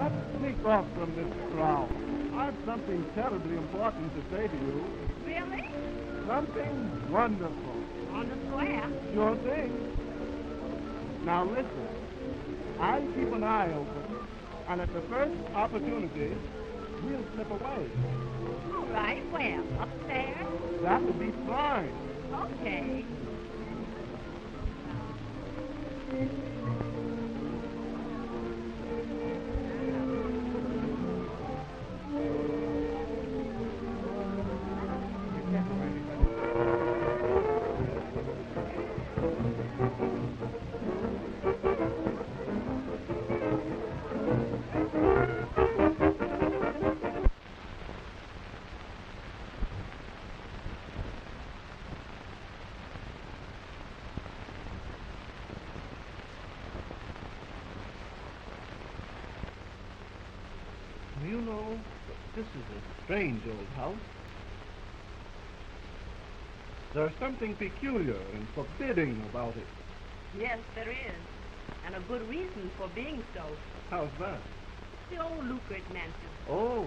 Let's sneak off from this crowd. I've something terribly important to say to you. Really? Something wonderful. On the square? Sure thing. Now listen. I'll keep an eye open, and at the first opportunity, we'll slip away. All right, where? Upstairs? That would be fine. Okay. You know, this is a strange old house. There's something peculiar and forbidding about it. Yes, there is. And a good reason for being so. How's that? The old Lucret mansion. Oh,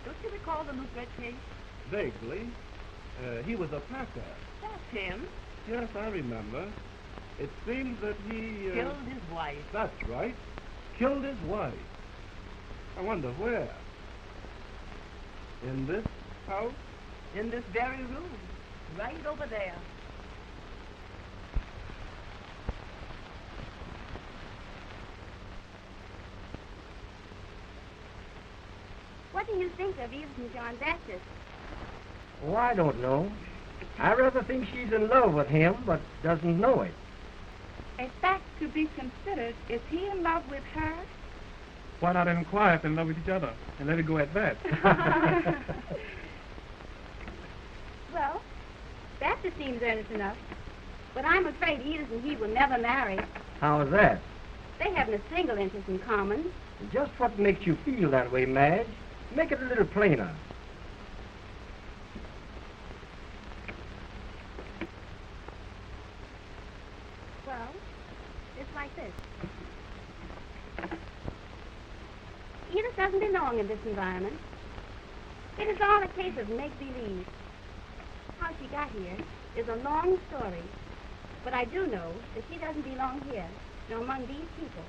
Don't you recall the Lucret case? vaguely. He was a packer. That's him. Yes, I remember. It seems that he... Killed his wife. That's right. Killed his wife. I wonder where. In this house? In this very room. Right over there. What do you think of Eve and John Baptist? Oh, I don't know. I rather think she's in love with him, but doesn't know it. A fact to be considered, is he in love with her? Why not inquire if they're in love with each other and let it go at that? Well, Baptist seems earnest enough. But I'm afraid Edith and he will never marry. How is that? They haven't a single interest in common. Just what makes you feel that way, Madge? Make it a little plainer. Well, it's like this. Edith doesn't belong in this environment. It is all a case of make-believe. How she got here is a long story. But I do know that she doesn't belong here, nor among these people.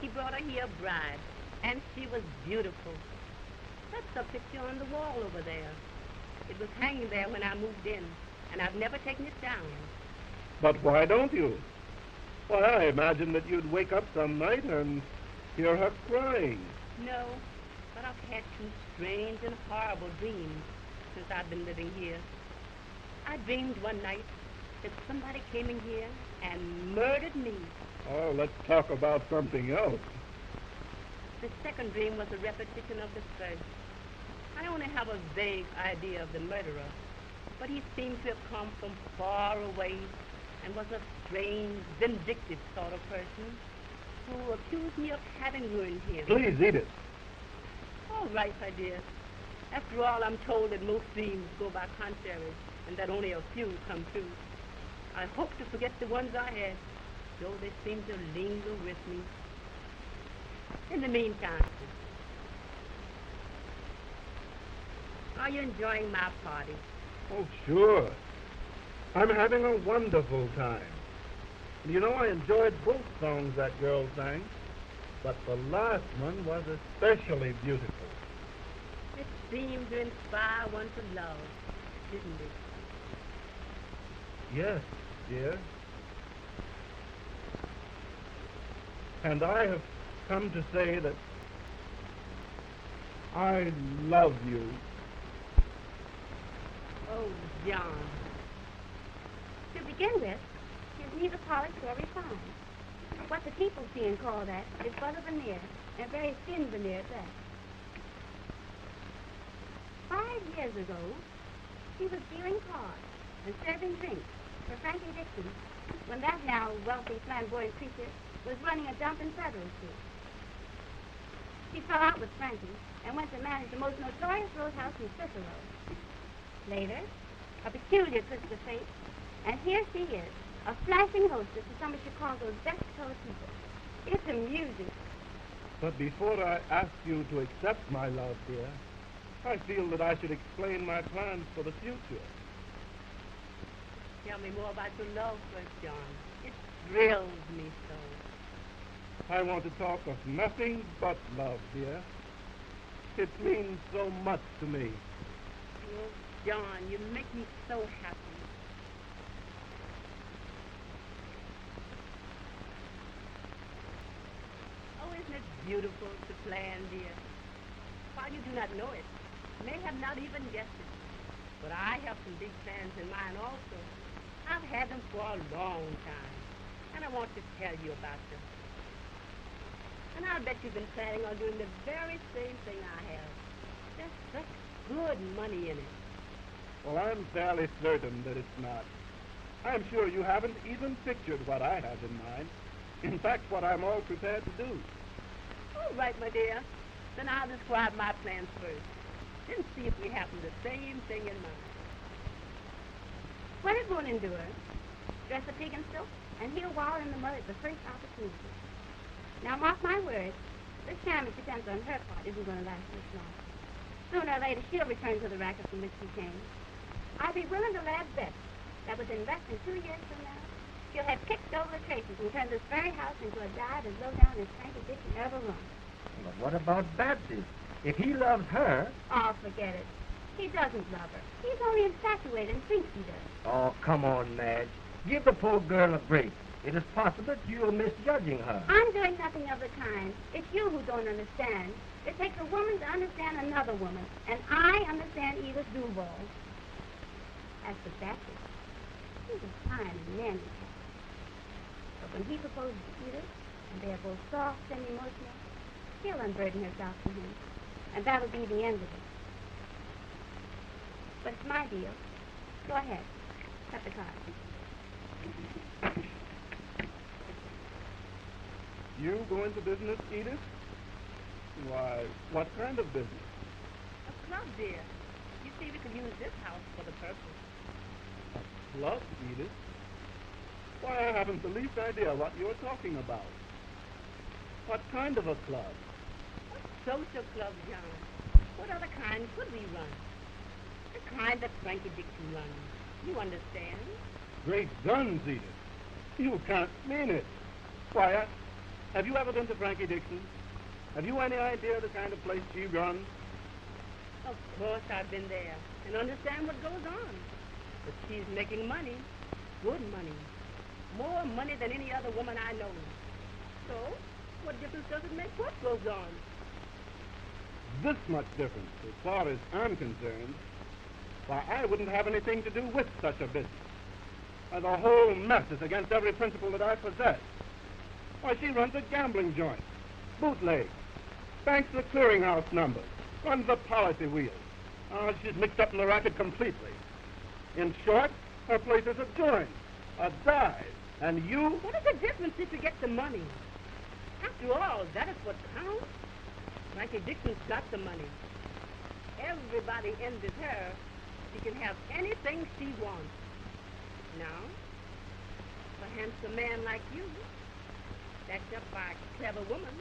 He brought her here a bride, and she was beautiful. That's the picture on the wall over there. It was hanging there when I moved in, and I've never taken it down. But why don't you? Why, I imagined that you'd wake up some night and hear her crying. No, but I've had two strange and horrible dreams since I've been living here. I dreamed one night that somebody came in here and murdered me. Oh, let's talk about something else. The second dream was a repetition of the first. I only have a vague idea of the murderer, but he seemed to have come from far away and was a strange, vindictive sort of person who accused me of having ruined him. Please, Edith. All right, my dear. After all, I'm told that most dreams go by contrary and that only a few come true. I hope to forget the ones I had, though they seem to linger with me. In the meantime, are you enjoying my party? Oh, sure. I'm having a wonderful time. You know, I enjoyed both songs that girl sang, but the last one was especially beautiful. It seemed to inspire one to love, didn't it? Yes, dear. And I have come to say that I love you. Oh, John. To begin with, she's neither polished nor refined. What the people see and call that is but a veneer, and a very thin veneer at that. 5 years ago, she was dealing cards and serving drinks for Frankie Dixon, when that now wealthy, flamboyant creature was running a dump in Federal Street. She fell out with Frankie and went to manage the most notorious roadhouse in Cicero. Later, a peculiar twist of fate, and here she is, a flashing hostess to some of Chicago's best colored people. It's amusing. But before I ask you to accept my love, dear, I feel that I should explain my plans for the future. Tell me more about your love first, John. It thrills me so. I want to talk of nothing but love, dear. It means so much to me. Oh, John, you make me so happy. Oh, isn't it beautiful to plan, dear? While you do not know it, may have not even guessed it, but I have some big plans in mind also. I've had them for a long time, and I want to tell you about them. And I'll bet you've been planning on doing the very same thing I have. There's such good money in it. Well, I'm fairly certain that it's not. I'm sure you haven't even pictured what I have in mind. In fact, what I'm all prepared to do. All right, my dear. Then I'll describe my plans first. Then see if we have the same thing in mind. What is going to do her? Dress a pig in silk and he'll wallow in the mud at the first opportunity. Now, mark my words, this time it depends on her part isn't going to last much longer. Sooner or later, she'll return to the racket from which she came. I'd be willing to lay a bet that within less than 2 years from now, she'll have kicked over the traces and turned this very house into a dive as low down as Frankie Dixon ever run. But what about Babsy? If he loves her... Oh, forget it. He doesn't love her. He's only infatuated and thinks he does. Oh, come on, Madge. Give the poor girl a break. It is possible that you're misjudging her. I'm doing nothing of the kind. It's you who don't understand. It takes a woman to understand another woman, and I understand Edith Duval. As for Thatcher, he's a fine and manly cat. But when he proposes to Edith, and they are both soft and emotional, she'll unburden herself to him, and that'll be the end of it. But it's my deal. Go ahead. Cut the cards. You go into business, Edith? Why, what kind of business? A club, dear. You see, we could use this house for the purpose. A club, Edith? Why, I haven't the least idea what you're talking about. What kind of a club? A social club, John. What other kind could we run? The kind that Frankie Dixon runs. You understand? Great guns, Edith. You can't mean it. Why, have you ever been to Frankie Dixon? Have you any idea the kind of place she runs? Of course I've been there and understand what goes on. But she's making money. Good money. More money than any other woman I know. So, what difference does it make what goes on? This much difference, as far as I'm concerned. Why, I wouldn't have anything to do with such a business. Why, the whole mess is against every principle that I possess. Why, she runs a gambling joint, bootlegs, banks the clearinghouse numbers, runs the policy wheel. She's mixed up in the racket completely. In short, her place is a joint, a dive, and you... What is the difference if you get the money? After all, that is what counts. Frankie Dixon's got the money. Everybody envies her. She can have anything she wants. Now, a handsome man like you, backed up by a clever woman,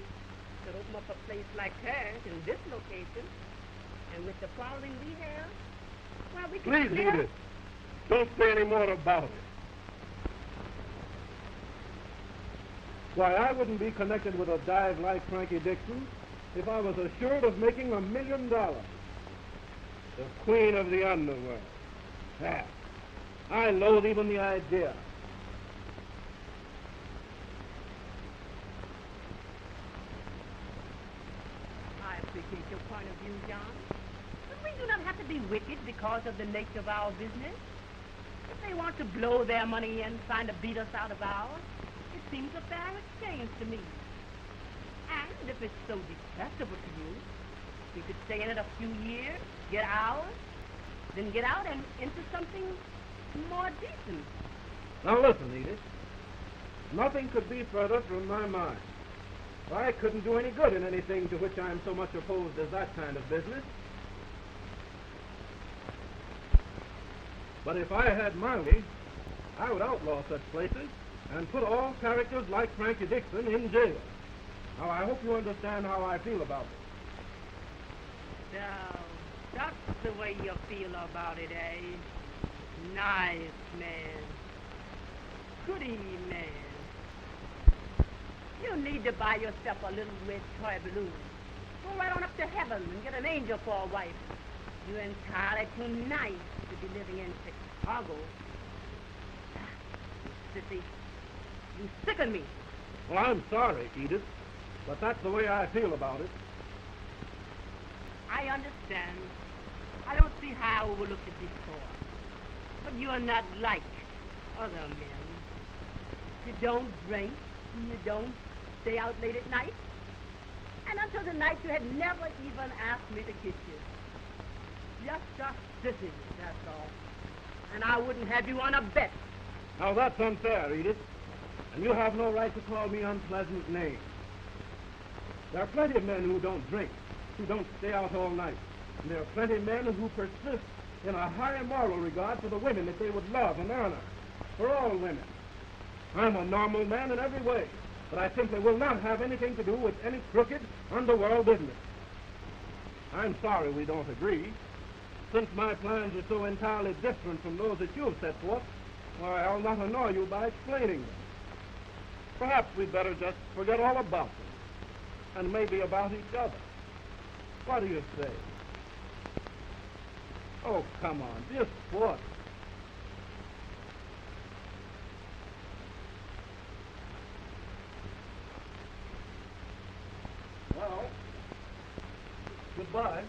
could open up a place like hers in this location, and with the following we have, well, we can... Please, Edith, don't say any more about it. Why, I wouldn't be connected with a dive like Frankie Dixon if I was assured of making $1 million. The queen of the underworld. Ah, I loathe even the idea. I appreciate your point of view, John. But we do not have to be wicked because of the nature of our business. If they want to blow their money in trying to beat us out of ours, it seems a fair exchange to me. And if it's so detestable to you, we could stay in it a few years, get ours, then get out and into something more decent. Now listen, Edith. Nothing could be further from my mind. I couldn't do any good in anything to which I am so much opposed as that kind of business. But if I had my way, I would outlaw such places and put all characters like Frankie Dixon in jail. Now, I hope you understand how I feel about it. So, that's the way you feel about it, eh? Nice man. Goody man. You need to buy yourself a little red toy balloon. Go right on up to heaven and get an angel for a wife. You're entirely too nice to be living in Chicago. Sissy, you sicken me. Well, I'm sorry, Edith, but that's the way I feel about it. I understand. I don't see how I overlooked it before. But you're not like other men. You don't drink, and you don't stay out late at night. And until tonight, you had never even asked me to kiss you. Just a sissy, that's all. And I wouldn't have you on a bet. Now, that's unfair, Edith. And you have no right to call me unpleasant names. There are plenty of men who don't drink, who don't stay out all night. And there are plenty of men who persist in a high moral regard for the women that they would love and honor. For all women. I'm a normal man in every way, but I simply will not have anything to do with any crooked, underworld business. I'm sorry we don't agree. Since my plans are so entirely different from those that you've set forth, why, I'll not annoy you by explaining them. Perhaps we'd better just forget all about them, and maybe about each other. What do you say? Oh, come on, just what? Well, goodbye.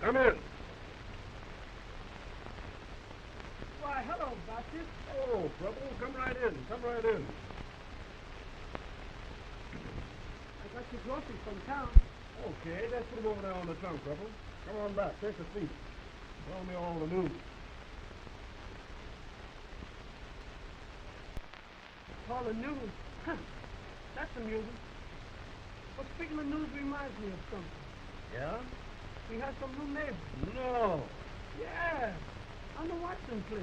Come in. Why, hello, Baptist. Oh, Preble, come right in. Come right in. I got your groceries from town. Okay, let's put them over there on the trunk, Preble. Come on back. Take a seat. Tell me all the news. All the news. Huh. That's amusing. But speaking of news reminds me of something. Yeah? We had some new neighbors. No. Yeah. On the Watson place.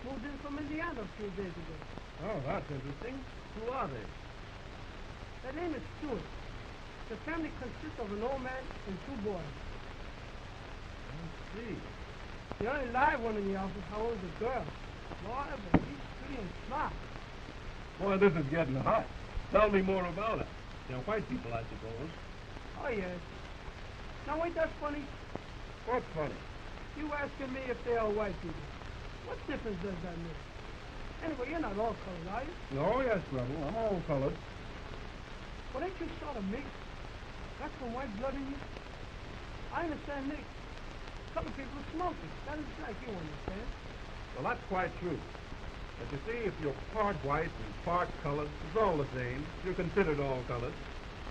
Moved in from Indiana a few days ago. Oh, that's interesting. Who are they? Their name is Stewart. The family consists of an old man and two boys. Let's see. The only live one in the office, however, is a girl. Boy, but she's pretty and smart. Boy, this is getting hot. Tell me more about it. They're white people, I suppose. Oh, yes. Now, ain't that funny? What's funny? You asking me if they are white people. What difference does that make? Anyway, you're not all colored, are you? Oh, yes, Preble. I'm all colored. But ain't you sort of mixed? Got some white blood in you? I understand mixed. Colored people smoke it. That is like you understand. Well, that's quite true. But you see, if you're part white and part colored, it's all the same. You're considered all colored.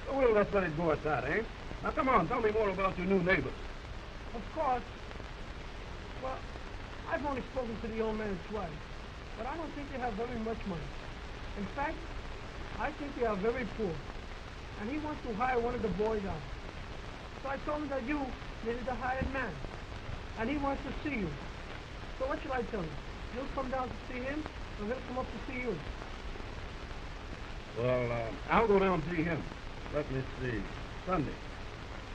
So we'll just let it go at that, eh? Now, come on, tell me more about your new neighbors. Of course. Well, I've only spoken to the old man twice, but I don't think they have very much money. In fact, I think they are very poor. And he wants to hire one of the boys out. So I told him that you needed a hired man. And he wants to see you. So what should I tell him? You'll come down to see him, or he'll come up to see you? Well, I'll go down and see him. Let me see. Sunday.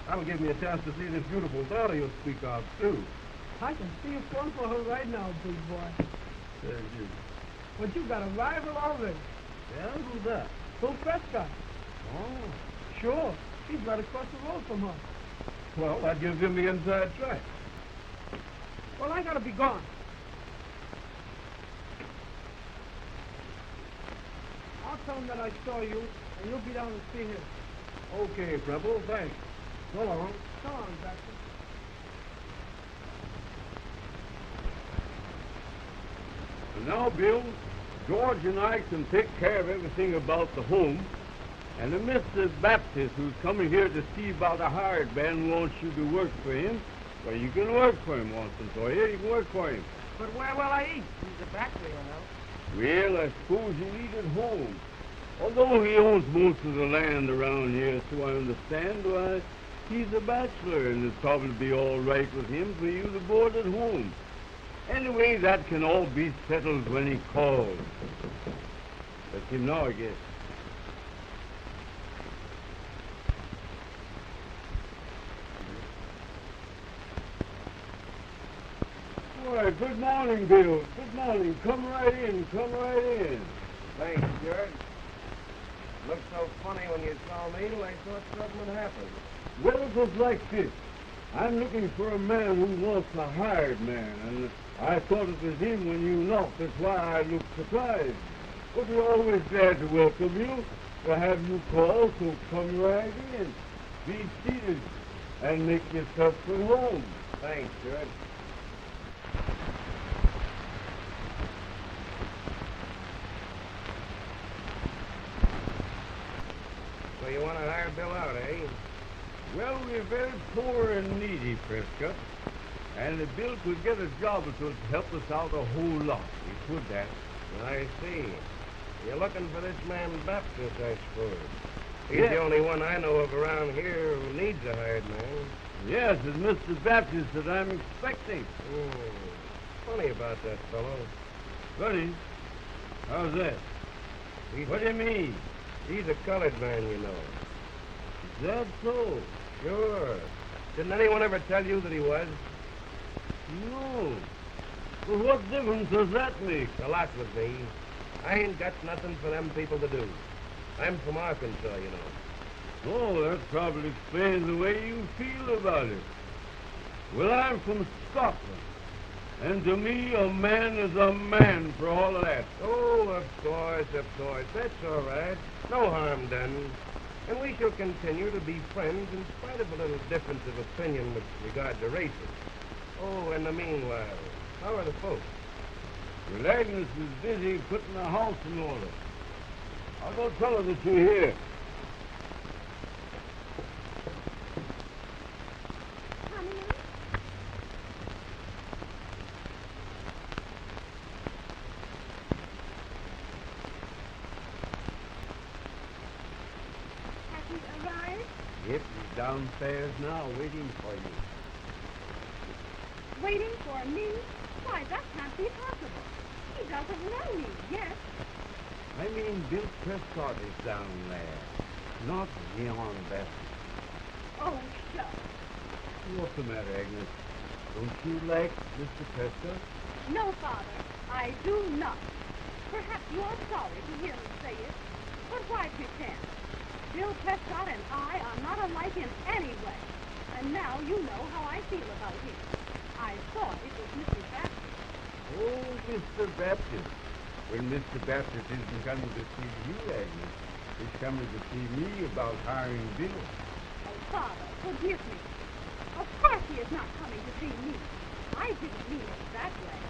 That'll give me a chance to see this beautiful daughter you'll speak of, too. I can see you falling for her right now, big boy. There's you. But you got a rival already. Yeah, who's that? Bill Prescott. Oh. Sure. He's right across the road from her. Well, that gives him the inside track. Well, I gotta be gone. I'll tell him that I saw you, and you'll be down to see him. Okay, Preble, thanks. So long. So long, Doctor. And now, Bill, George and I can take care of everything about the home. And the Mr. Baptist who's coming here to see about a hired man wants you to work for him. Well, you can work for him once and for you. You can work for him. But where will I eat? He's a bachelor, you know. Well, I suppose you eat at home. Although he owns most of the land around here, so I understand, why, he's a bachelor, and it'd probably be all right with him for you to board at home. Anyway, that can all be settled when he calls. That's him now, I guess. Why, good morning, Bill. Good morning. Come right in. Come right in. Thanks, George. Looked so funny when you saw me, I thought something would happen. Well, it was like this. I'm looking for a man who wants a hired man, and I thought it was him when you knocked. That's why I looked surprised. But we're always glad to welcome you, to have you call, so come right in. Be seated and make yourself at home. Thanks, George. So you want to hire Bill out, eh? Well, we're very poor and needy, Prescott. And if Bill could get a job, it would help us out a whole lot. He could that. I see. You're looking for this man Baptist, I suppose. He's Yes. the only one I know of around here who needs a hired man. Yes, it's Mr. Baptist that I'm expecting. Funny about that fellow. Buddy, how's that? He's What do you mean? He's a colored man, you know. Is that so? Sure. Didn't anyone ever tell you that he was? No. Well, what difference does that make? A lot with me. I ain't got nothing for them people to do. I'm from Arkansas, you know. Oh, that probably explains the way you feel about it. Well, I'm from Scotland. And to me, a man is a man for all of that. Oh, of course. That's all right. No harm done. And we shall continue to be friends in spite of a little difference of opinion with regard to races. Oh, in the meanwhile, how are the folks? Well, Agnes is busy putting the house in order. I'll go tell her that you're here. Come in. Has he arrived? Yep, he's downstairs now waiting for you. Waiting for me? Why, that can't be possible. He doesn't know me yet. I mean, Bill Prescott is down there, not Leon Baptist. Oh, shucks. What's the matter, Agnes? Don't you like Mr. Prescott? No, Father, I do not. Perhaps you're sorry to hear me say it, but why pretend? Bill Prescott and I are not alike in any way, and now you know how I feel about him. I thought it was Mr. Baptist. Oh, Mr. Baptist. Well, Mr. Baptist isn't coming to see you, Agnes. He's coming to see me about hiring Bill. Oh, Father, forgive me. Of course he is not coming to see me. I didn't mean it that way.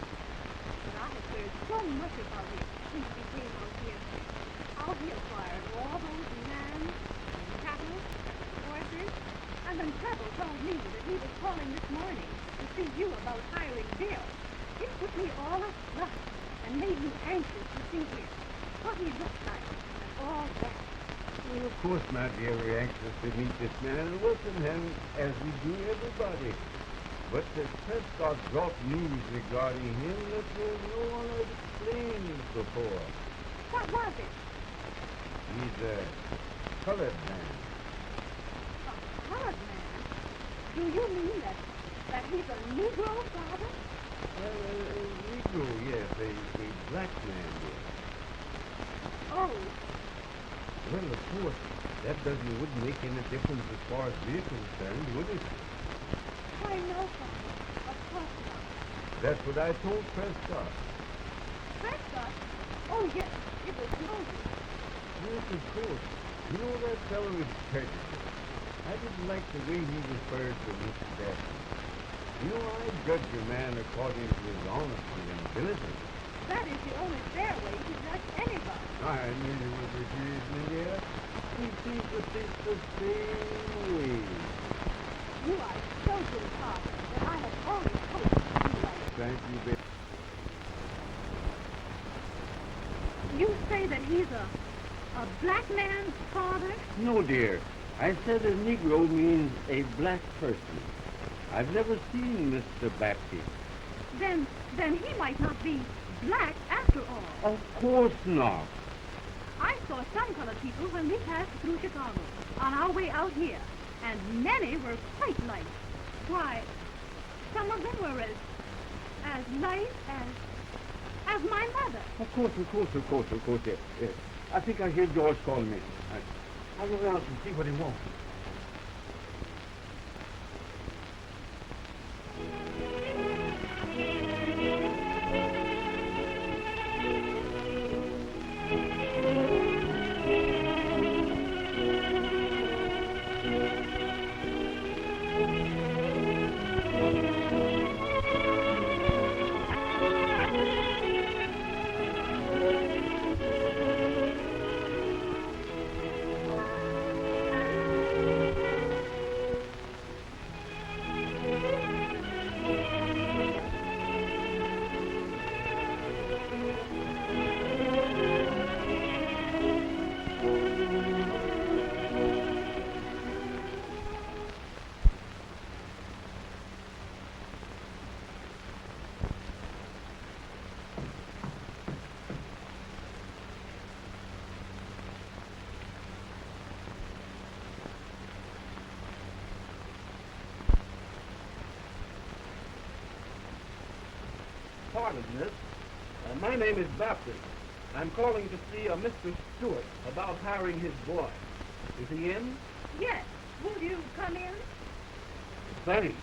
But I have heard so much about him since he came out here. How he acquired all those lands and cattle, horses, and then Treble told me that he was calling this morning to see you about hiring Bill. It put me all aflutter and made me anxious to see him, what he looked like, and all that. Well, of course, my dear, we're anxious to meet this man and welcome him as we do everybody. But the Prescott brought news regarding him that no one had explained before. What was it? He's a colored man. A colored man? Do you mean that he's a Negro, Father? Negro, yes, a black man, yes. Oh, Well, of course, that wouldn't make any difference as far as we're concerned, would it? I know, Father. Of course not. That's what I told Prescott. Prescott? Oh, yes, it was Moses. Yes, of course. You know, that fellow is prejudiced. I didn't like the way he referred to Mr. Baptist. You know, I judge a man according to his honesty and ability. That is the only fair way to judge anybody. I knew you would refuse me, dear. He seems to think the same way. You are so good, Father, that I have always hoped to be like Thank you, baby. you. You say that he's a black man's father? No, dear. I said a Negro means a black person. I've never seen Mr. Baptist. Then he might not be black after all. Of course not. I saw some colored people when we passed through Chicago on our way out here, and many were quite light. Why, some of them were as nice as my mother. Of course, yes. I think I hear George calling me. I'll go around and see what he wants. Pardon, miss. My name is Baptist. I'm calling to see a Mr. Stewart about hiring his boy. Is he in? Yes. Will you come in? Thanks.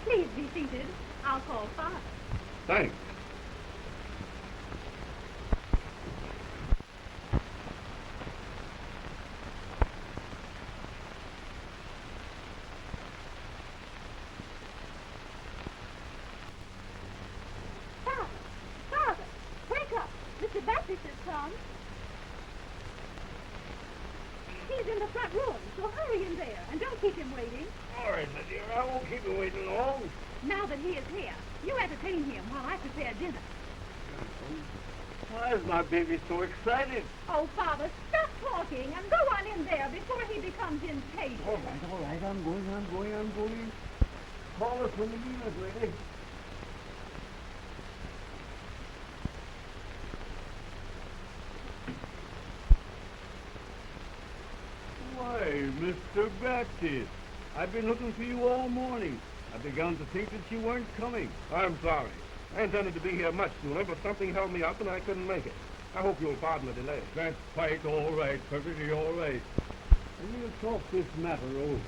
Please be seated. I'll call Father. Thanks. Father, wake up. Mr. Baptist has come. He's in the front room, so hurry in there and don't keep him waiting. All right, my dear. I won't keep you waiting long. Now that he is here, you entertain him while I prepare dinner. Why is my baby so excited? Oh, Father, stop talking and go on in there before he becomes impatient. All right. I'm going. Call us when the meal is ready. Why, Mr. Baptist, I've been looking for you all morning. I began to think that you weren't coming. I'm sorry. I intended to be here much sooner, but something held me up and I couldn't make it. I hope you'll pardon the delay. That's quite all right, perfectly all right. And we'll talk this matter over.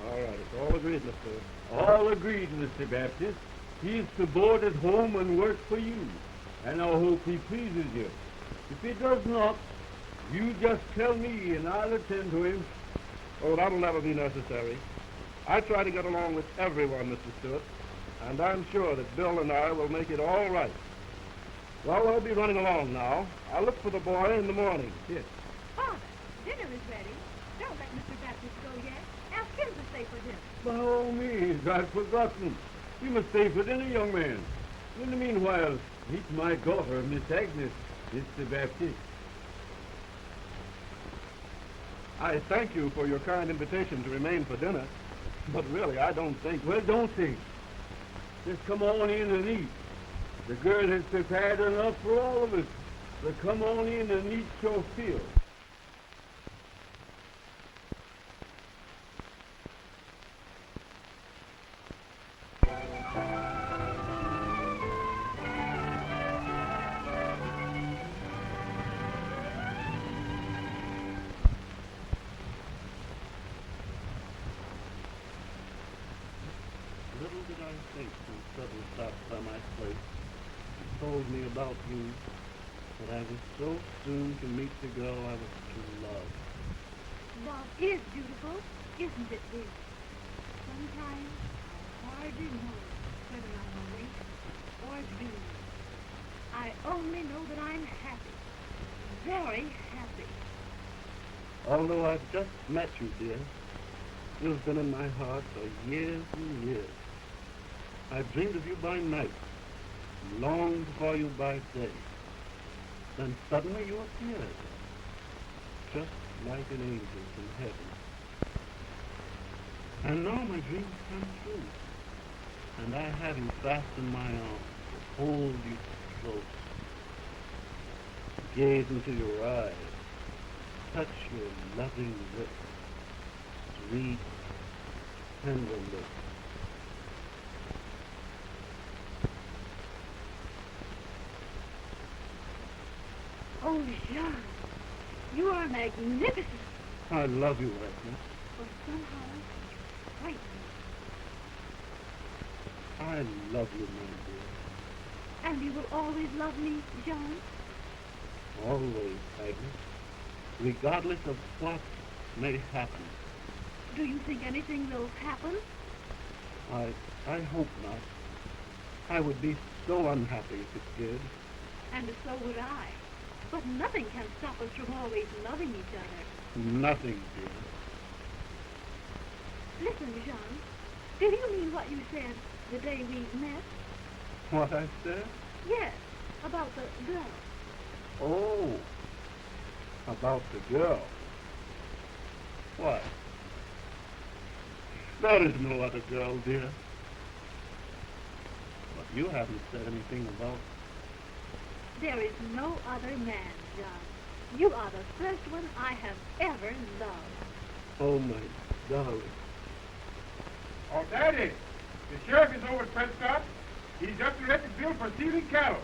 All right, it's all agreed, Mr. All agreed, Mr. Baptist. He's to board at home and work for you. And I hope he pleases you. If he does not, you just tell me and I'll attend to him. Oh, that'll never be necessary. I try to get along with everyone, Mr. Stewart, and I'm sure that Bill and I will make it all right. Well, I'll be running along now. I'll look for the boy in the morning. Yes. Father, dinner is ready. Don't let Mr. Baptist go yet. Ask him to stay for dinner. By all means, I've forgotten. You must stay for dinner, young man. In the meanwhile, meet my daughter, Miss Agnes, Mr. Baptist. I thank you for your kind invitation to remain for dinner, but really, I don't think... Well, don't think. Just come on in and eat. The girl has prepared enough for all of us. So come on in and eat your fill. Little did I think when trouble stopped by my place and told me about you that I was so soon to meet the girl I was to love. Love is beautiful, isn't it, dear? Sometimes I hardly know whether I'm awake or dreaming. I only know that I'm happy, very happy. Although I've just met you, dear, you've been in my heart for years and years. I've dreamed of you by night, longed for you by day. Then suddenly you appeared, just like an angel from heaven. And now my dreams come true, and I have you fast in my arms, to hold you close, gaze into your eyes, touch your loving lips, sweet, tender lips. Oh, Jean, you are magnificent. I love you, Agnes. Or somehow frightening. I love you, my dear. And you will always love me, Jean? Always, Agnes. Regardless of what may happen. Do you think anything will happen? I hope not. I would be so unhappy if it did. And so would I. But nothing can stop us from always loving each other. Nothing, dear. Listen, Jean. Did you mean what you said the day we met? What I said? Yes, about the girl. Oh, about the girl. What? There is no other girl, dear. But you haven't said anything about... There is no other man, John. You are the first one I have ever loved. Oh, my darling. Oh, Daddy, the sheriff is over at Prescott. He's just arrested Bill for stealing cattle.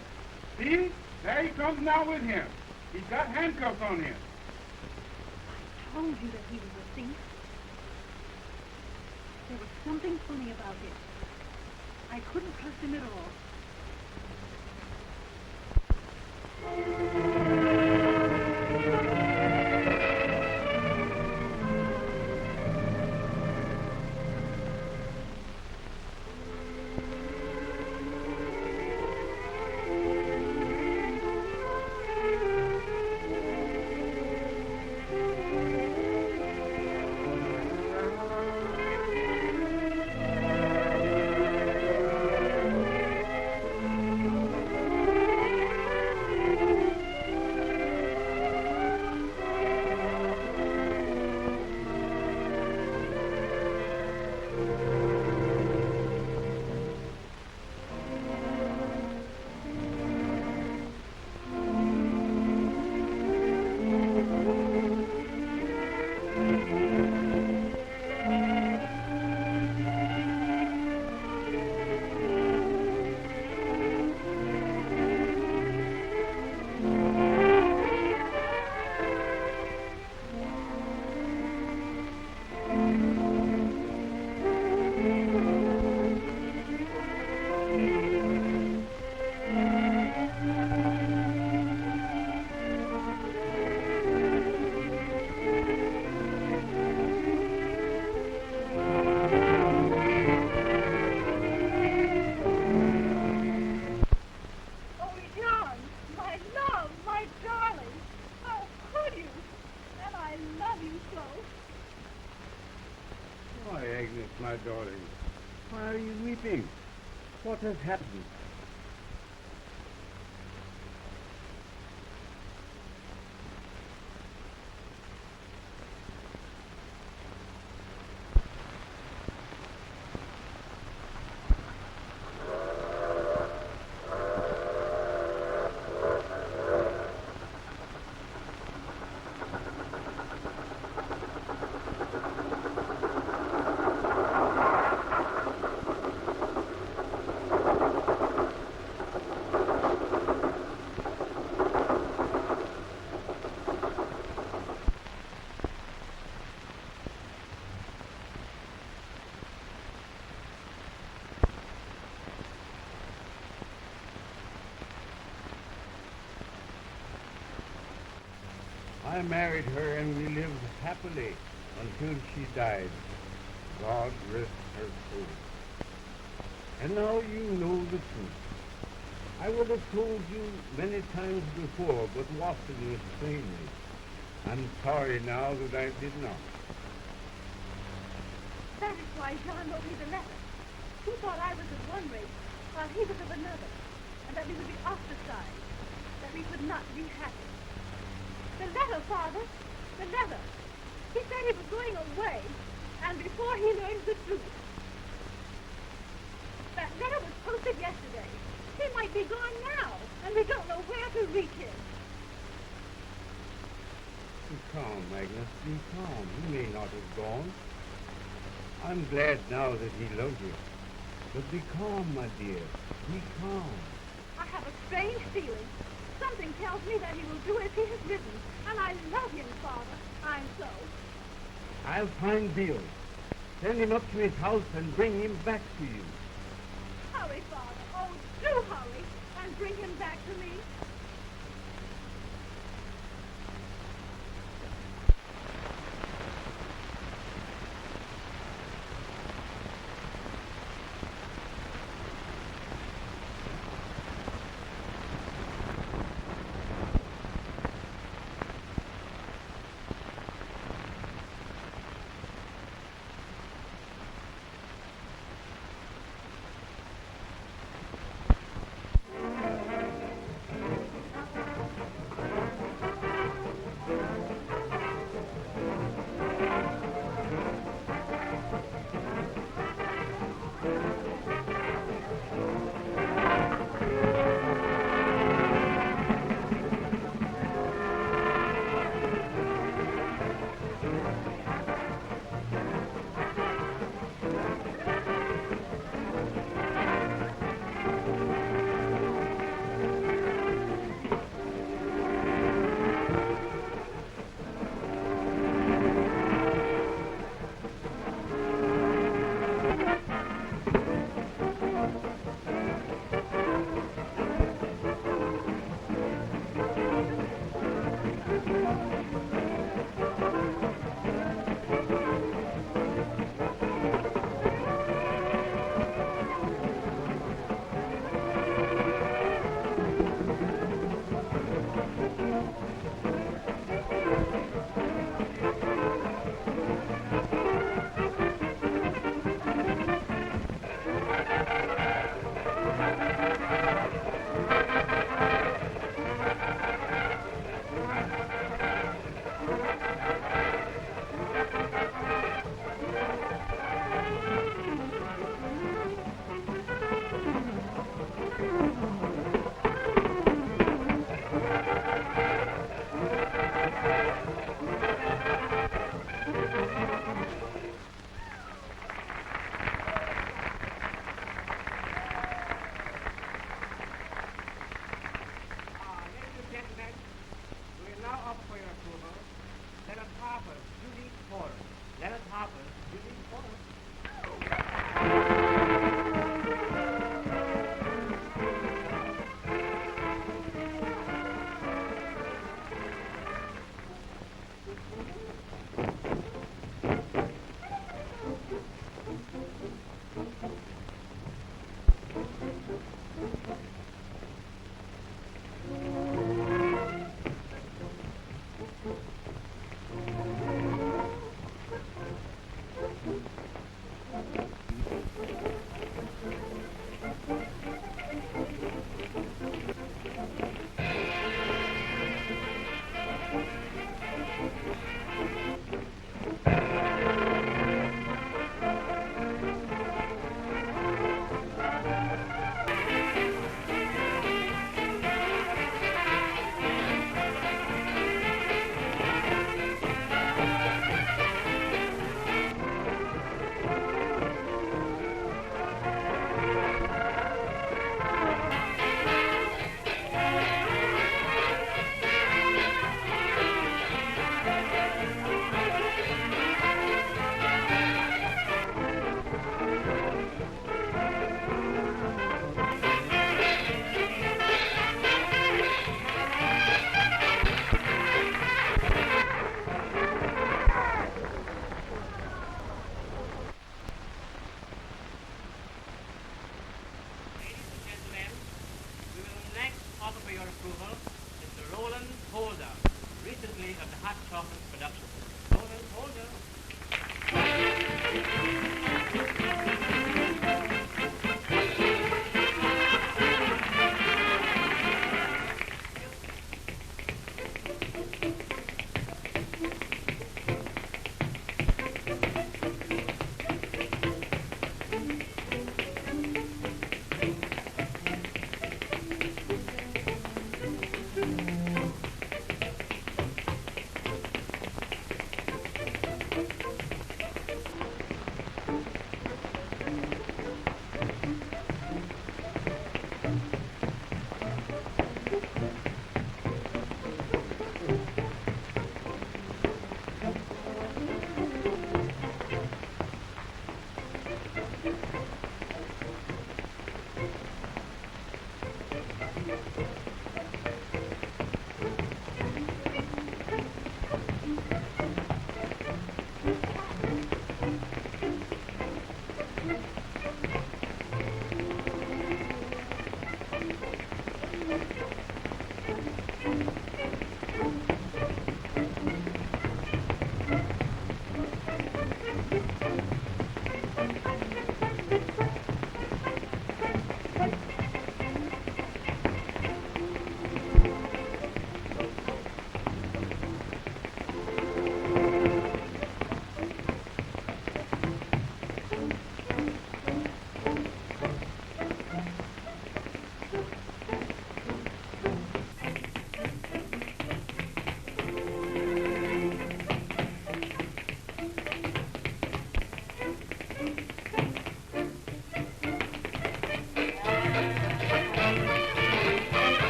See? There he comes now with him. He's got handcuffs on him. I told you that he was a thief. There was something funny about him. I couldn't trust him at all. My darling, why are you weeping? What has happened? I married her and we lived happily until she died. God rest her soul. And now you know the truth. I would have told you many times before, but Watson restrained me. I'm sorry now that I did not. That is why John wrote me the letter. He thought I was of one race, while he was of another, and that we would be ostracized, that we could not be happy. The letter, Father, The letter. He said he was going away, and before he learned the truth. That letter was posted yesterday. He might be gone now, and we don't know where to reach him. Be calm, Agnes. Be calm. He may not have gone. I'm glad now that he loves you. But be calm, my dear. Be calm. I have a strange feeling. Something tells me that he will do as he has written. And I love him, Father. I'm so. I'll find Bill. Send him up to his house and bring him back to you. Hurry, Father. Oh, do hurry. And bring him back to me.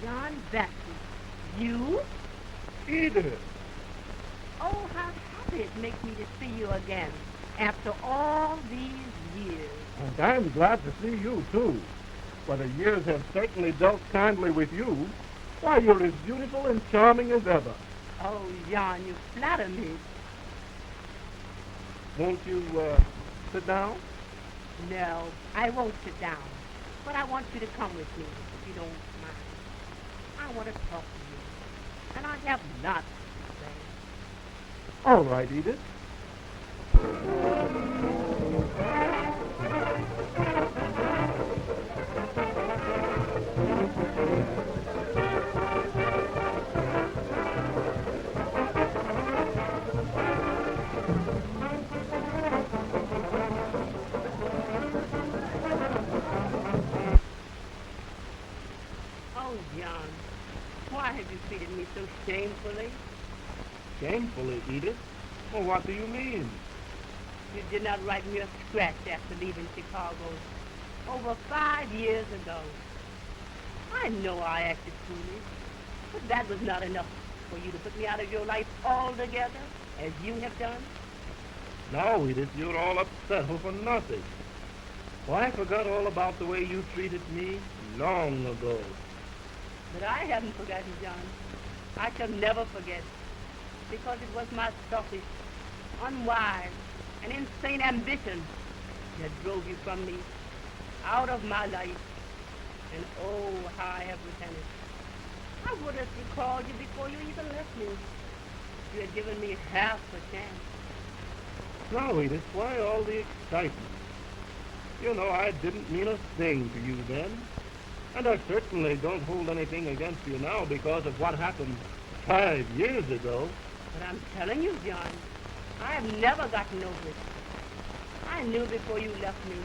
John Baptist, you? Edith. Oh, how happy it makes me to see you again after all these years. And I'm glad to see you, too. For the years have certainly dealt kindly with you. Why, you're as beautiful and charming as ever. Oh, John, you flatter me. Won't you, sit down? No, I won't sit down. But I want you to come with me, if you don't mind. I want to talk to you. And I have lots to say. All right, Edith. Oh, John, why have you treated me so shamefully? Shamefully, Edith? Well, what do you mean? You did not write me a scratch after leaving Chicago over 5 years ago. I know I acted foolish, but that was not enough for you to put me out of your life altogether, as you have done. No, Edith, you're all upset over nothing. Well, I forgot all about the way you treated me long ago. But I haven't forgotten, John. I shall never forget, because it was my selfish, unwise, and insane ambition that drove you from me, out of my life. And oh, how I have repented. I would have recalled you before you even left me. You had given me half a chance. No, Edith, why all the excitement? You know, I didn't mean a thing to you then. And I certainly don't hold anything against you now because of what happened 5 years ago. But I'm telling you, John, I have never gotten over it. I knew before you left me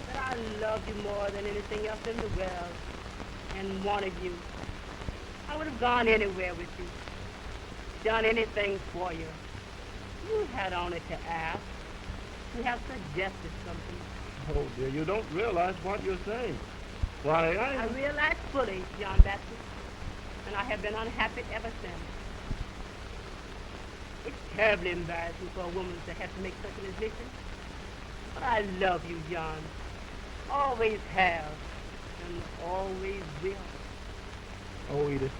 that I loved you more than anything else in the world and wanted you. I would have gone anywhere with you, done anything for you. You had only to ask, to have suggested something. Oh, dear, you don't realize what you're saying. Why, I realize fully, John Baptist, and I have been unhappy ever since. It's terribly embarrassing for a woman to have to make such an admission. But I love you, John. Always have, and always will. Oh, Edith,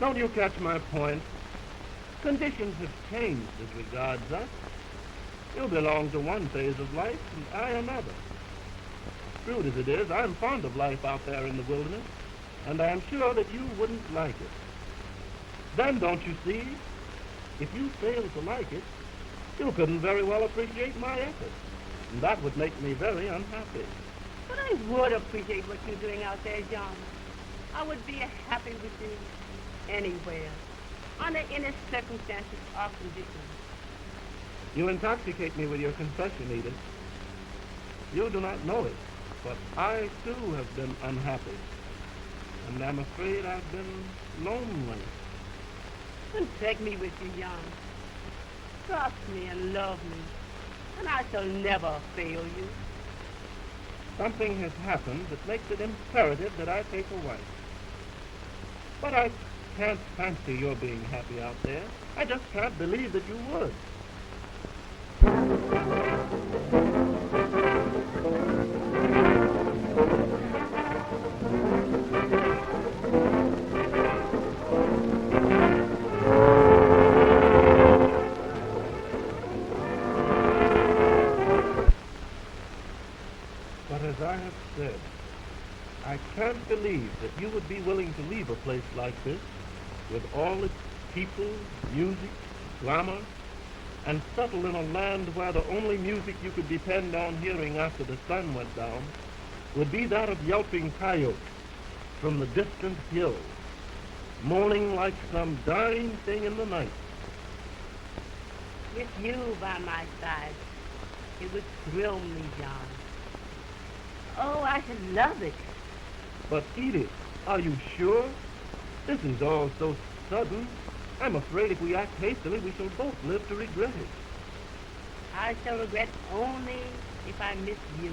don't you catch my point? Conditions have changed as regards us. You belong to one phase of life, and I another. Crude as it is, I'm fond of life out there in the wilderness, and I'm sure that you wouldn't like it. Then, don't you see, if you fail to like it, you couldn't very well appreciate my effort, and that would make me very unhappy. But I would appreciate what you're doing out there, John. I would be happy with you anywhere, under any circumstances or conditions. You intoxicate me with your confession, Edith. You do not know it, but I too have been unhappy, and I'm afraid I've been lonely. Then take me with you, Jan. Trust me and love me, and I shall never fail you. Something has happened that makes it imperative that I take a wife. But I can't fancy your being happy out there. I just can't believe that you would. But as I have said, I can't believe that you would be willing to leave a place like this with all its people, music, glamour, and settle in a land where the only music you could depend on hearing after the sun went down would be that of yelping coyotes from the distant hills, moaning like some dying thing in the night. With you by my side, it would thrill me, John. Oh, I should love it. But Edith, are you sure? This is all so sudden. I'm afraid if we act hastily, we shall both live to regret it. I shall regret only if I miss you.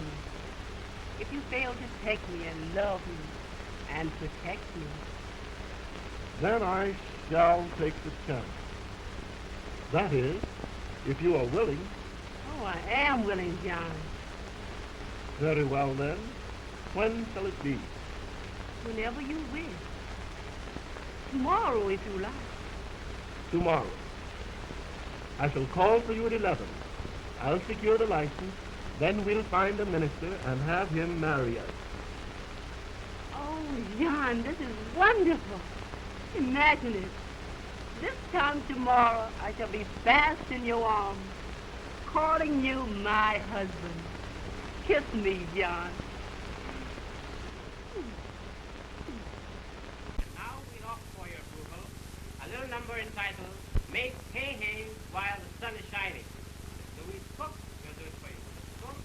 If you fail to take me and love me and protect me. Then I shall take the chance. That is, if you are willing. Oh, I am willing, John. Very well, then. When shall it be? Whenever you wish. Tomorrow, if you like. Tomorrow. I shall call for you at 11. I'll secure the license. Then we'll find a minister and have him marry us. Oh, John, this is wonderful. Imagine it. This time tomorrow, I shall be fast in your arms, calling you my husband. Kiss me, John. Now we offer for your approval a little number entitled Make Hay Hay While the Sun is Shining. Louis Cook will do it for you. Cook.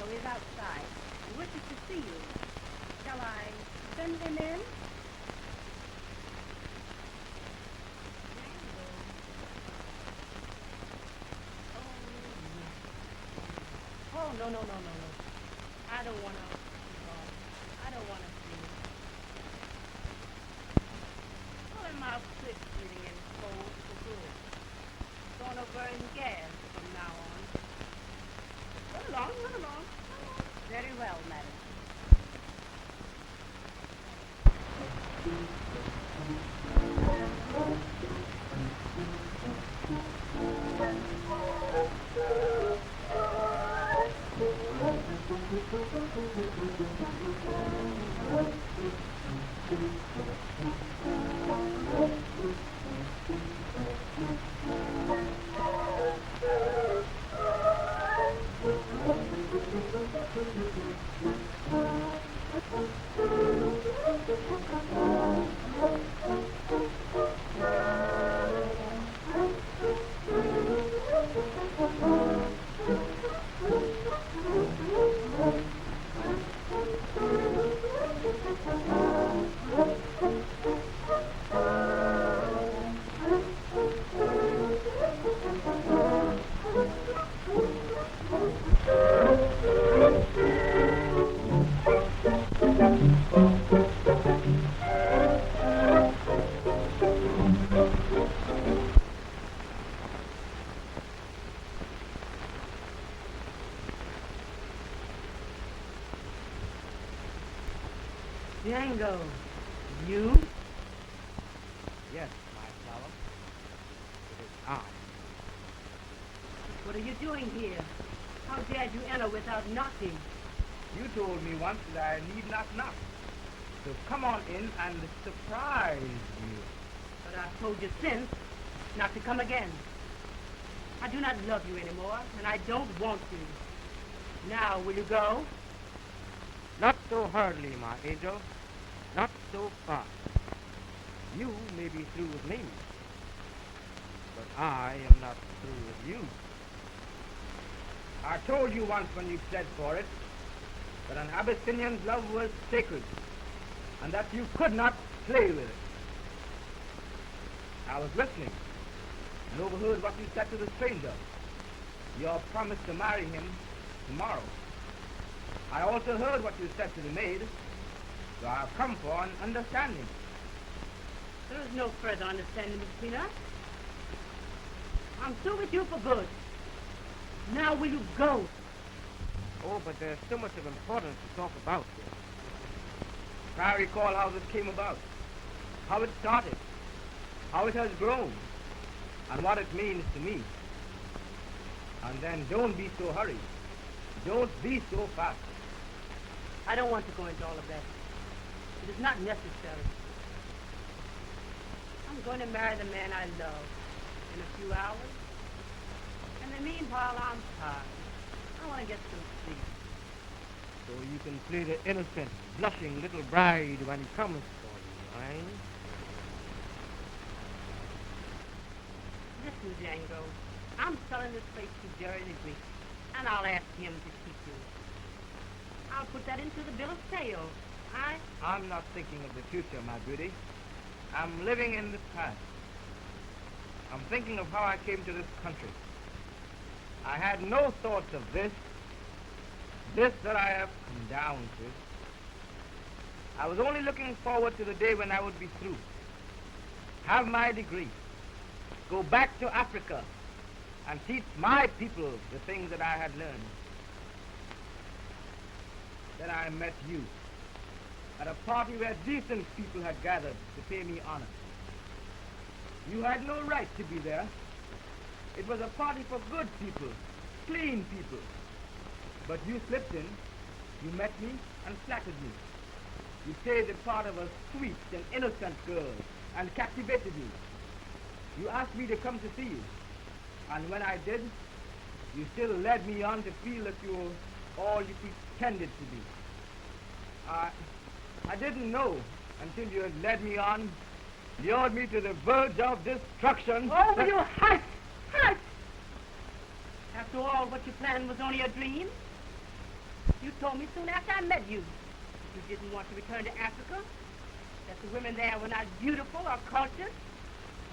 Django is outside and wishes to see you. Shall I send him in? Oh, no. I don't want to. I don't want to see him. Pull him out quick, sitting in cold for good. Gonna burn gas from now on. Run along. Very well, madam. Django, you? Yes, my fellow. It is I. What are you doing here? How dared you enter without knocking? You told me once that I need not knock. So come on in and surprise you. But I've told you since not to come again. I do not love you anymore, and I don't want to. Now, will you go? Not so hurriedly, my angel. Not so fast. You may be through with me, but I am not through with you. I told you once when you pled for it that an Abyssinian's love was sacred and that you could not play with it. I was listening and overheard what you said to the stranger, your promise to marry him tomorrow. I also heard what you said to the maid, so I have come for an understanding. There is no further understanding between us. I'm through with you for good. Now will you go? Oh, but there's so much of importance to talk about here. Try to recall how this came about, how it started, how it has grown, and what it means to me. And then don't be so hurried. Don't be so fast. I don't want to go into all of that. It is not necessary. I'm going to marry the man I love in a few hours. In the meanwhile, I'm tired. I want to get some sleep. So you can play the innocent, blushing little bride when he comes for you, eh? Listen, Django, I'm selling this place to Jerry the Greek, and I'll ask him to keep you. I'll put that into the bill of sale. I'm not thinking of the future, my beauty. I'm living in the past. I'm thinking of how I came to this country. I had no thoughts of this that I have come down to. I was only looking forward to the day when I would be through, have my degree, go back to Africa, and teach my people the things that I had learned. Then I met you at a party where decent people had gathered to pay me honor. You had no right to be there. It was a party for good people, clean people. But you slipped in, you met me and flattered me. You played the part of a sweet and innocent girl and captivated me. You asked me to come to see you. And when I did, you still led me on to feel that you were all you pretended to be. I didn't know until you had led me on, lured me to the verge of destruction. Oh, will you hush? Hush! After all, what you planned was only a dream. You told me soon after I met you that you didn't want to return to Africa, that the women there were not beautiful or cultured,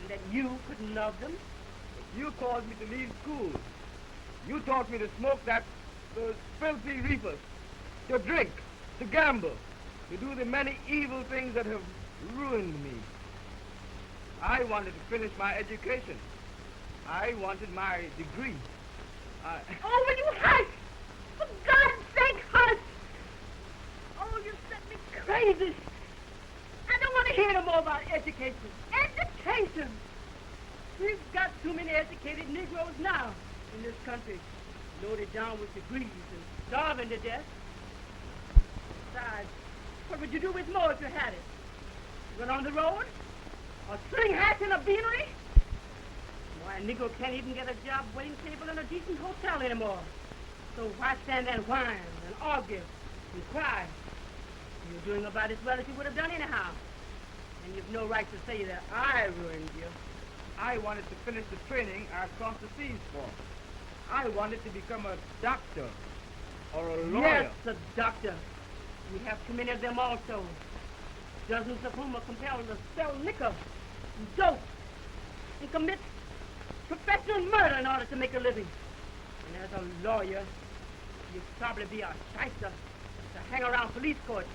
and that you couldn't love them. You caused me to leave school. You taught me to smoke those filthy reefers, to drink, to gamble, to do the many evil things that have ruined me. I wanted to finish my education. I wanted my degree. Oh, will you hush? For God's sake, hush! Oh, you set me crazy. I don't want to hear no more about education. Education! We've got too many educated Negroes now in this country, loaded down with degrees and starving to death. Besides, what would you do with more if you had it? Run on the road? Or sling hats in a beanery? Why, a Negro can't even get a job waiting table in a decent hotel anymore. So why stand there and whine and argue and cry? You're doing about as well as you would have done anyhow. And you've no right to say that I ruined you. I wanted to finish the training I crossed the seas for. I wanted to become a doctor or a lawyer. Yes, a doctor. We have too many of them also. Dozens of whom are compelled to sell liquor and dope and commit professional murder in order to make a living. And as a lawyer, you'd probably be a shyster to hang around police courts,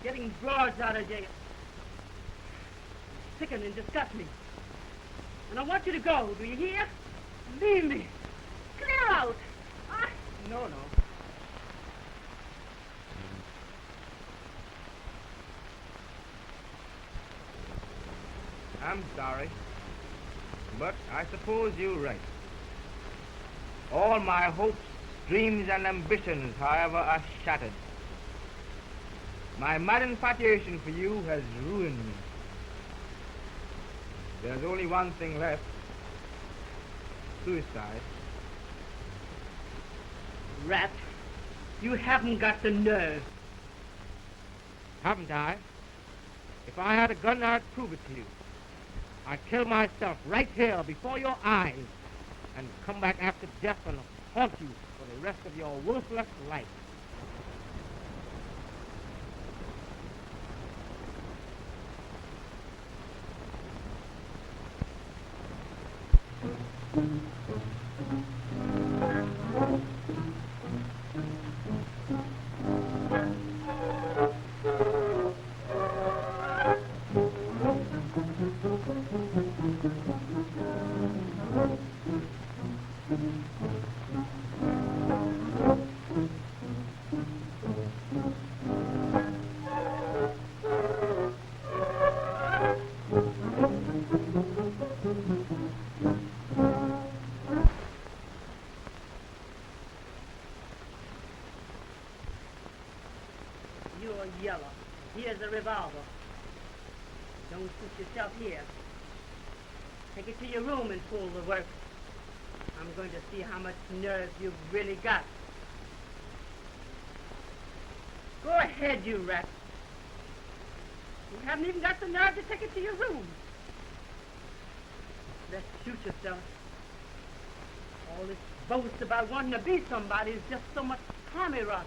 getting broads out of jail. Sicken and disgust me. And I want you to go, do you hear? Leave me. Clear out. No. I'm sorry, but I suppose you're right. All my hopes, dreams, and ambitions, however, are shattered. My mad infatuation for you has ruined me. There's only one thing left. Suicide. Rat, you haven't got the nerve. Haven't I? If I had a gun, I'd prove it to you. I'd kill myself right here before your eyes and come back after death and haunt you for the rest of your worthless life. You're yellow. Here's a revolver. Don't shoot yourself here. Take it to your room and pull the work. I'm going to see how much nerve you've really got. Go ahead, you rat. You haven't even got the nerve to take it to your room. Let's shoot yourself. All this boast about wanting to be somebody is just so much tommy rot.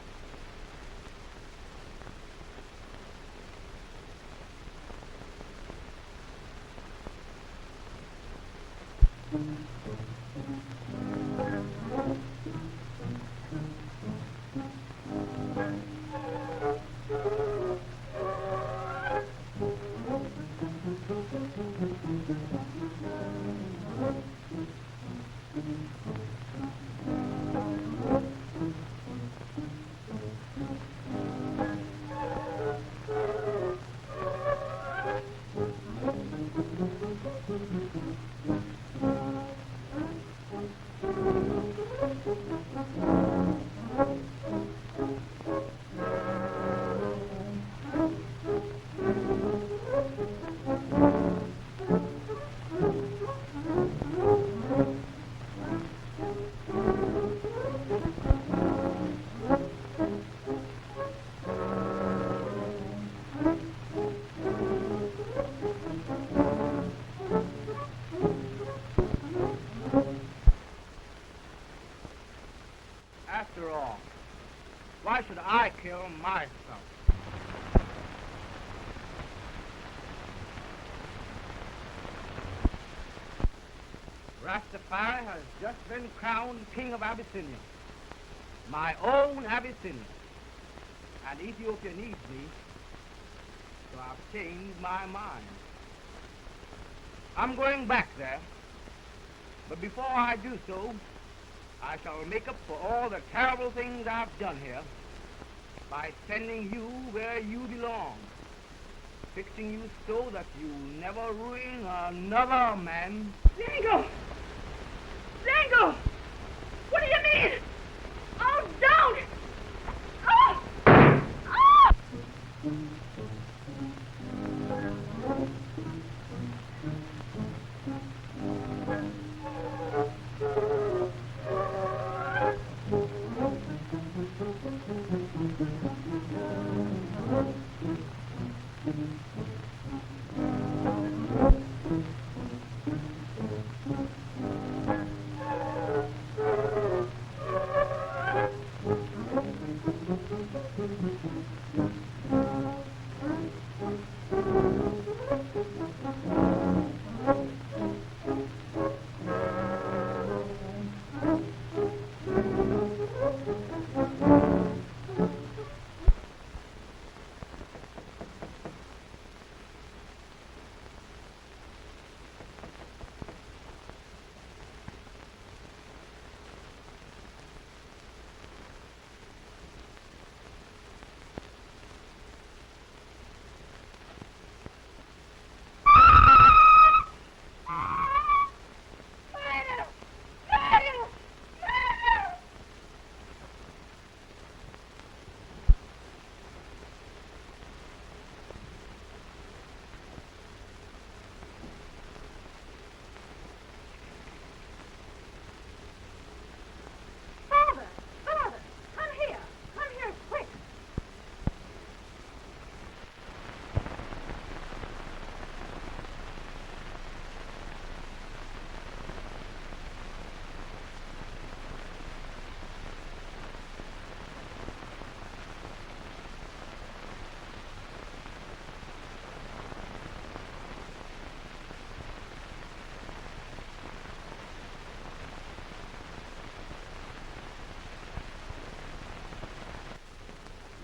why should I kill myself? Rastafari has just been crowned King of Abyssinia, my own Abyssinia, and Ethiopia needs me, so I've changed my mind. I'm going back there, but before I do so, I shall make up for all the terrible things I've done here by sending you where you belong, fixing you so that you never ruin another man. Django! Django! What do you mean? Oh, don't! Oh! Oh!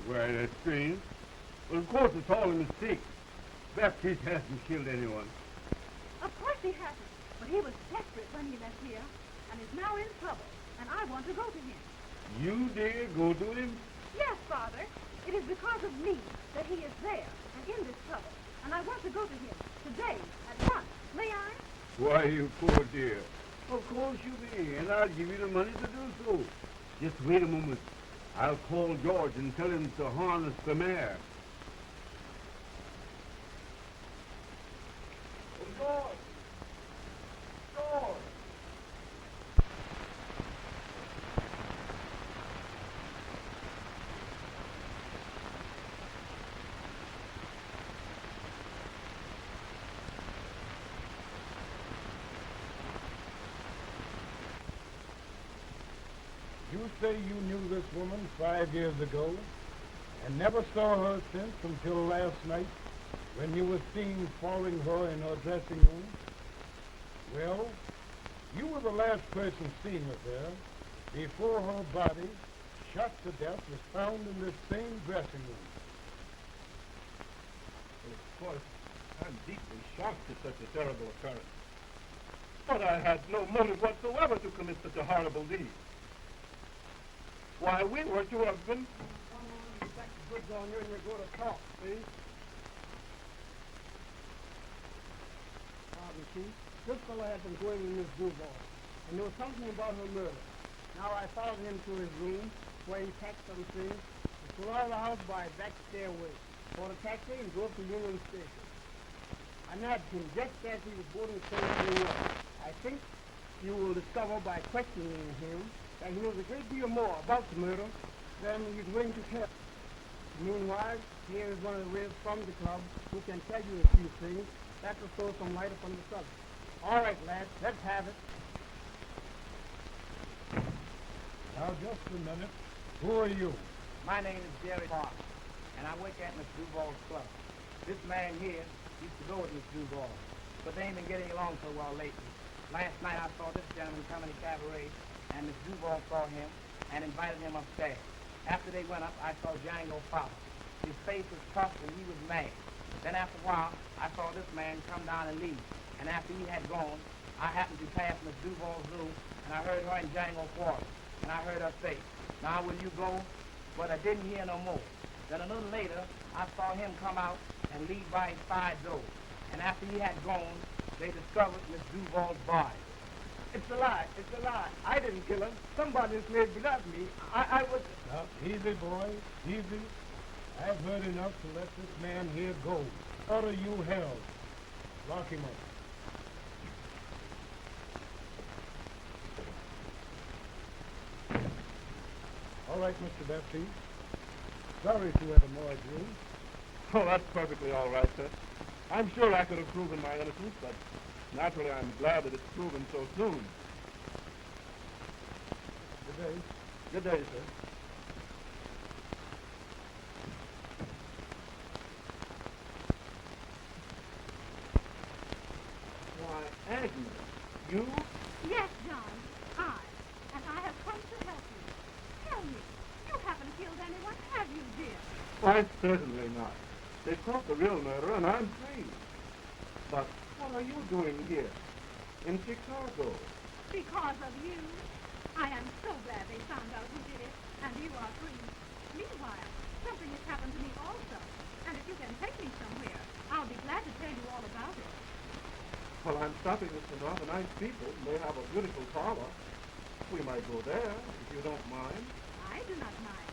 Why, that's strange. Well, of course, it's all a mistake. Baptiste hasn't killed anyone. Of course he hasn't, but he was desperate when he left here and is now in trouble, and I want to go to him. You dare go to him? Yes, Father. It is because of me that he is there and in this trouble, and I want to go to him today, at once. May I? Why, you poor dear. Of course you may, and I'll give you the money to do so. Just wait a moment. I'll call George and tell him to harness the mare. Oh, George! George! You say you knew this woman 5 years ago and never saw her since until last night when you were seen following her in her dressing room? Well, you were the last person seen with her before her body, shot to death, was found in this same dressing room. Well, of course, I'm deeply shocked at such a terrible occurrence. But I had no motive whatsoever to commit such a horrible deed. Why, we were to have been... Back the goods on you and you go to talk, see? Pardon, Chief. This fellow had been going in this Duval, and there was something about her murder. Now I followed him to his room, where he packed some things, and flew out of the house by a back stairway, bought a taxi, and drove to Union Station. I nabbed him just as he was boarding the train to New York. I think you will discover by questioning him that he knows a great deal more about the murder than he's willing to tell. Meanwhile, here is one of the rails from the club who can tell you a few things that will throw some light upon the subject. All right, lads, let's have it. Now, just a minute. Who are you? My name is Jerry Park, and I work at Miss Duval's club. This man here used to go with Miss Duval, but they ain't been getting along so well lately. Last night I saw this gentleman coming to cabaret, and Miss Duval saw him and invited him upstairs. After they went up, I saw Django follow. His face was tough and he was mad. Then after a while, I saw this man come down and leave. And after he had gone, I happened to pass Miss Duval's room, and I heard her and Django quarrel. And I heard her say, "Now will you go?" But I didn't hear no more. Then a little later, I saw him come out and leave by his side door. And after he had gone, they discovered Miss Duval's body. It's a lie. It's a lie. I didn't kill him. Somebody's made blood me. I was... Now, easy, boy. Easy. I've heard enough to let this man here go. Order you held. Lock him up. All right, Mr. Baptiste. Sorry to have annoyed you. Oh, that's perfectly all right, sir. I'm sure I could have proven my innocence, but naturally I'm glad that it's proven so soon. Good day. Good day, sir. Why, Agnes, you? Yes, John, I. And I have come to help you. Tell me, you haven't killed anyone, have you, dear? Why, certainly not. They caught the real murderer, and I'm free. But what are you doing here? In Chicago? Because of you. I am so glad they found out who did it, and you are free. Meanwhile, something has happened to me also. And if you can take me somewhere, I'll be glad to tell you all about it. Well, I'm stopping at the Northern Nice people. They have a beautiful parlor. We might go there, if you don't mind. I do not mind.